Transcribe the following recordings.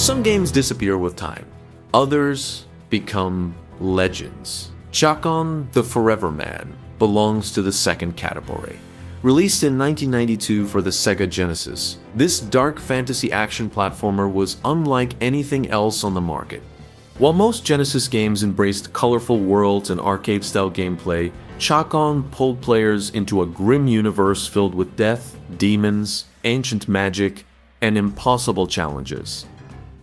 Some games disappear with time. Others become legends. Chakan the Forever Man belongs to the second category. Released in 1992 for the Sega Genesis, this dark fantasy action platformer was unlike anything else on the market. While most Genesis games embraced colorful worlds and arcade-style gameplay, Chakan pulled players into a grim universe filled with death, demons, ancient magic, and impossible challenges.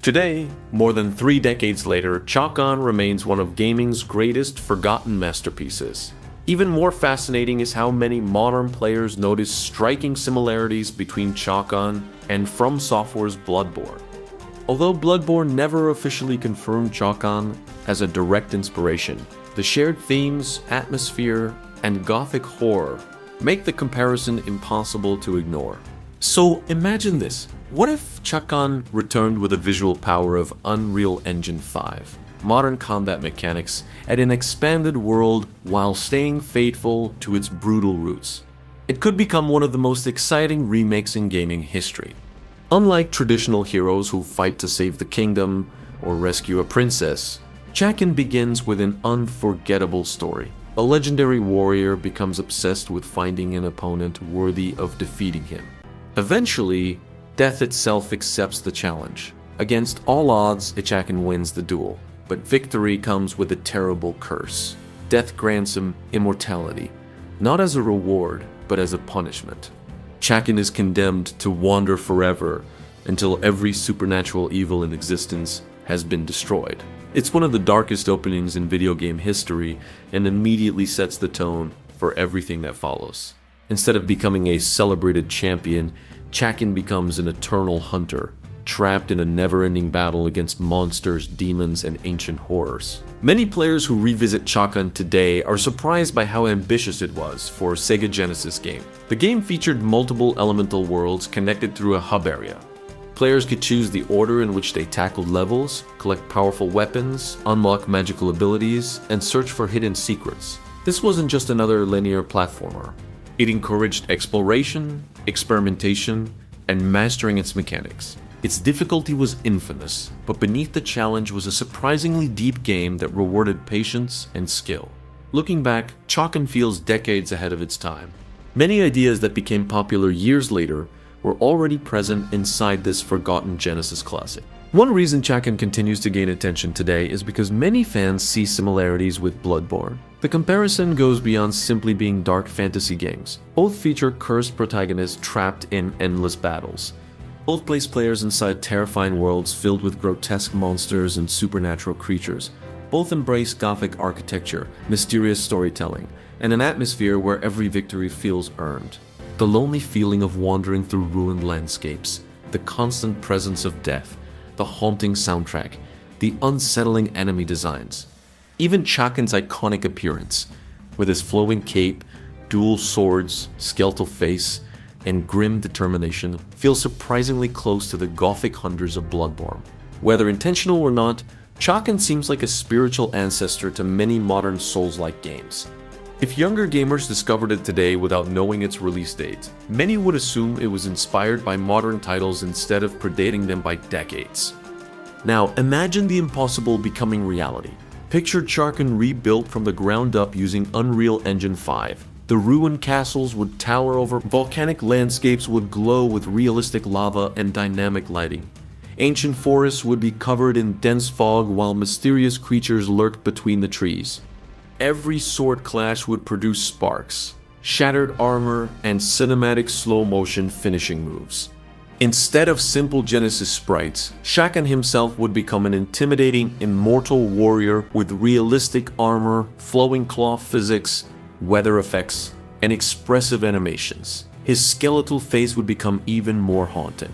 Today, more than 3 decades later, Chakan remains one of gaming's greatest forgotten masterpieces. Even more fascinating is how many modern players notice striking similarities between Chakan and From Software's Bloodborne. Although Bloodborne never officially confirmed Chakan as a direct inspiration, the shared themes, atmosphere, and gothic horror make the comparison impossible to ignore. So imagine this. What if Chakan returned with the visual power of Unreal Engine 5? Modern combat mechanics, and an expanded world while staying faithful to its brutal roots. It could become one of the most exciting remakes in gaming history. Unlike traditional heroes who fight to save the kingdom or rescue a princess, Chakan begins with an unforgettable story. A legendary warrior becomes obsessed with finding an opponent worthy of defeating him. Eventually, death itself accepts the challenge. Against all odds, Chakan wins the duel. But victory comes with a terrible curse. Death grants him immortality, not as a reward, but as a punishment. Chakan is condemned to wander forever until every supernatural evil in existence has been destroyed. It's one of the darkest openings in video game history and immediately sets the tone for everything that follows. Instead of becoming a celebrated champion, Chakan becomes an eternal hunter, trapped in a never-ending battle against monsters, demons, and ancient horrors. Many players who revisit Chakan today are surprised by how ambitious it was for a Sega Genesis game. The game featured multiple elemental worlds connected through a hub area. Players could choose the order in which they tackled levels, collect powerful weapons, unlock magical abilities, and search for hidden secrets. This wasn't just another linear platformer. It encouraged exploration, experimentation, and mastering its mechanics. Its difficulty was infamous, but beneath the challenge was a surprisingly deep game that rewarded patience and skill. Looking back, Chakan feels decades ahead of its time. Many ideas that became popular years later were already present inside this forgotten Genesis classic. One reason Chakan continues to gain attention today is because many fans see similarities with Bloodborne. The comparison goes beyond simply being dark fantasy games. Both feature cursed protagonists trapped in endless battles. Both place players inside terrifying worlds filled with grotesque monsters and supernatural creatures. Both embrace gothic architecture, mysterious storytelling, and an atmosphere where every victory feels earned. The lonely feeling of wandering through ruined landscapes, the constant presence of death, the haunting soundtrack, the unsettling enemy designs. Even Chakan's iconic appearance, with his flowing cape, dual swords, skeletal face, and grim determination, feels surprisingly close to the gothic hunters of Bloodborne. Whether intentional or not, Chakan seems like a spiritual ancestor to many modern Souls-like games. If younger gamers discovered it today without knowing its release date, many would assume it was inspired by modern titles instead of predating them by decades. Now, imagine the impossible becoming reality. Picture Chakan rebuilt from the ground up using Unreal Engine 5. The ruined castles would tower over, volcanic landscapes would glow with realistic lava and dynamic lighting. Ancient forests would be covered in dense fog while mysterious creatures lurked between the trees. Every sword clash would produce sparks, shattered armor, and cinematic slow-motion finishing moves. Instead of simple Genesis sprites, Chakan himself would become an intimidating, immortal warrior with realistic armor, flowing claw physics, weather effects, and expressive animations. His skeletal face would become even more haunting.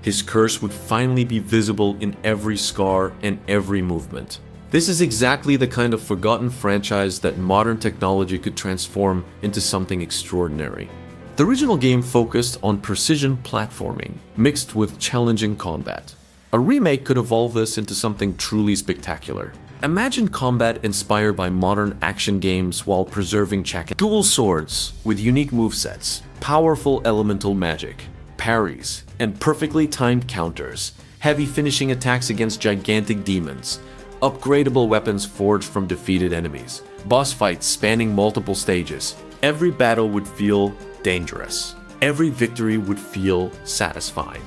His curse would finally be visible in every scar and every movement. This is exactly the kind of forgotten franchise that modern technology could transform into something extraordinary. The original game focused on precision platforming, mixed with challenging combat. A remake could evolve this into something truly spectacular. Imagine combat inspired by modern action games while preserving Chakan. Dual swords with unique movesets, powerful elemental magic, parries, and perfectly timed counters. heavy finishing attacks against gigantic demons, upgradable weapons forged from defeated enemies, boss fights spanning multiple stages. Every battle would feel dangerous. Every victory would feel satisfying.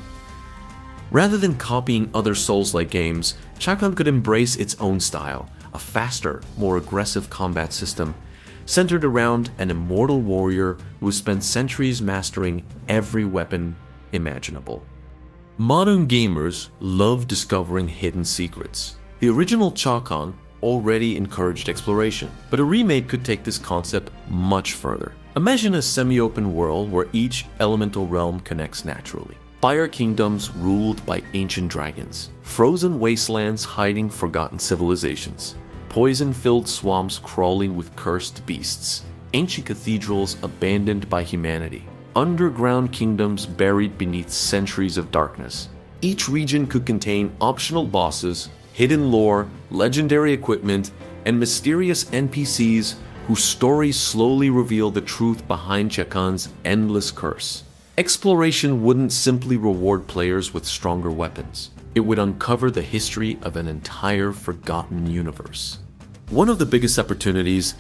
Rather than copying other Souls-like games, Chakan could embrace its own style, a faster, more aggressive combat system centered around an immortal warrior who spent centuries mastering every weapon imaginable. Modern gamers love discovering hidden secrets. The original Chakan already encouraged exploration, but a remake could take this concept much further. Imagine a semi-open world where each elemental realm connects naturally. Fire kingdoms ruled by ancient dragons, frozen wastelands hiding forgotten civilizations, poison-filled swamps crawling with cursed beasts, ancient cathedrals abandoned by humanity, underground kingdoms buried beneath centuries of darkness. Each region could contain optional bosses, hidden lore, legendary equipment, and mysterious NPCs whose stories slowly reveal the truth behind Chakan's endless curse. Exploration wouldn't simply reward players with stronger weapons. It would uncover the history of an entire forgotten universe. One of the biggest opportunities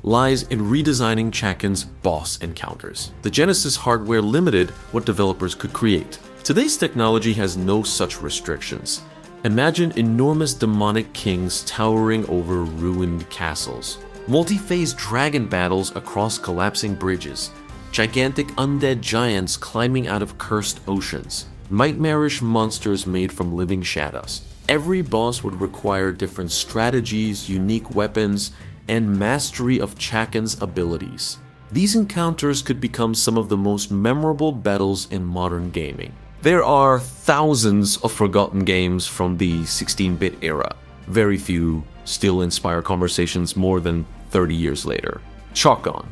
lies in redesigning Chakan's boss encounters. The Genesis hardware limited what developers could create. Today's technology has no such restrictions. Imagine enormous demonic kings towering over ruined castles, multi-phase dragon battles across collapsing bridges, gigantic undead giants climbing out of cursed oceans, nightmarish monsters made from living shadows. Every boss would require different strategies, unique weapons, and mastery of Chakan's abilities. These encounters could become some of the most memorable battles in modern gaming. There are thousands of forgotten games from the 16-bit era. Very few still inspire conversations more than 30 years later. Chakan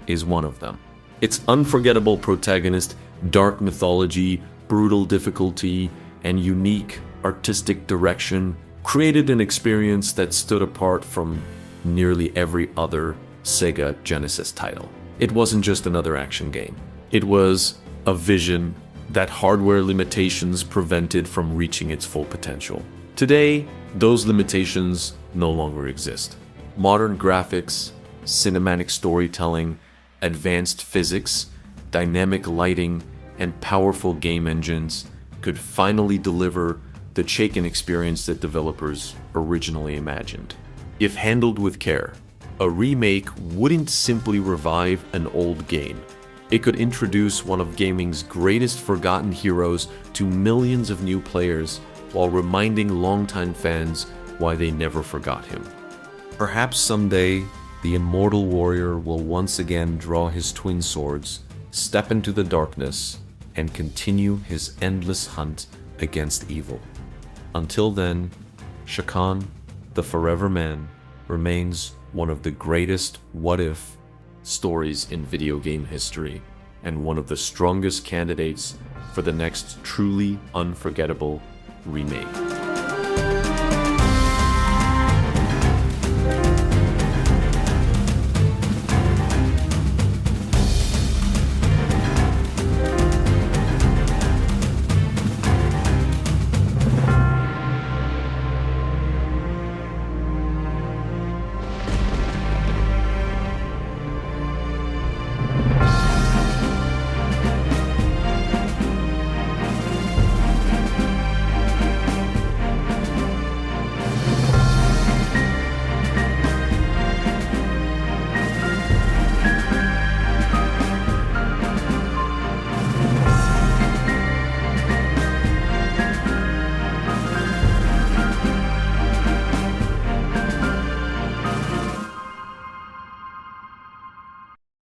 is one of them. Its unforgettable protagonist, dark mythology, brutal difficulty, and unique artistic direction created an experience that stood apart from nearly every other Sega Genesis title. It wasn't just another action game. It was a vision that hardware limitations prevented from reaching its full potential. Today, those limitations no longer exist. Modern graphics, cinematic storytelling, advanced physics, dynamic lighting, and powerful game engines could finally deliver the Chakan experience that developers originally imagined. If handled with care, a remake wouldn't simply revive an old game. It could introduce one of gaming's greatest forgotten heroes to millions of new players while reminding longtime fans why they never forgot him. Perhaps someday, the immortal warrior will once again draw his twin swords, step into the darkness, and continue his endless hunt against evil. Until then, Chakan, the Forever Man, remains one of the greatest what-if stories in video game history, and one of the strongest candidates for the next truly unforgettable remake.